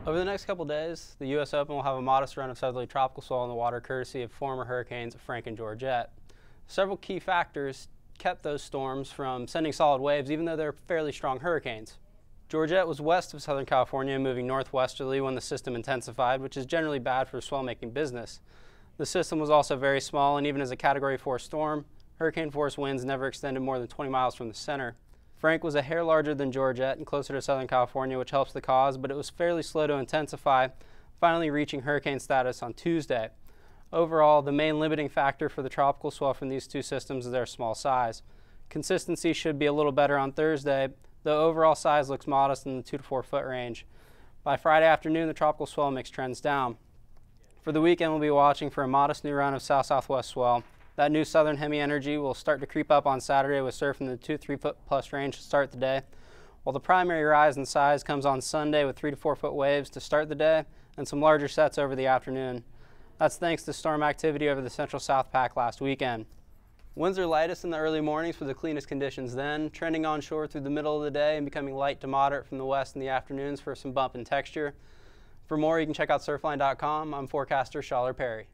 Over the next couple days, the U.S. Open will have a modest run of southerly tropical swell in the water courtesy of former hurricanes Frank and Georgette. Several key factors kept those storms from sending solid waves even though they're fairly strong hurricanes. Georgette was west of Southern California, moving northwesterly when the system intensified, which is generally bad for swell-making business. The system was also very small, and even as a Category 4 storm, hurricane-force winds never extended more than 20 miles from the center. Frank was a hair larger than Georgette and closer to Southern California, which helps the cause, but it was fairly slow to intensify, finally reaching hurricane status on Tuesday. Overall, the main limiting factor for the tropical swell from these two systems is their small size. Consistency should be a little better on Thursday, though overall size looks modest in the 2 to 4 foot range. By Friday afternoon, the tropical swell mix trends down. For the weekend, we'll be watching for a modest new run of south-southwest swell. That new southern hemi-energy will start to creep up on Saturday with surf in the 2 to 3 foot plus range to start the day, while the primary rise in size comes on Sunday with 3 to 4 foot waves to start the day and some larger sets over the afternoon. That's thanks to storm activity over the central South Pac last weekend. Winds are lightest in the early mornings for the cleanest conditions then, trending onshore through the middle of the day and becoming light to moderate from the west in the afternoons for some bump in texture. For more, you can check out surfline.com. I'm forecaster Schaller Perry.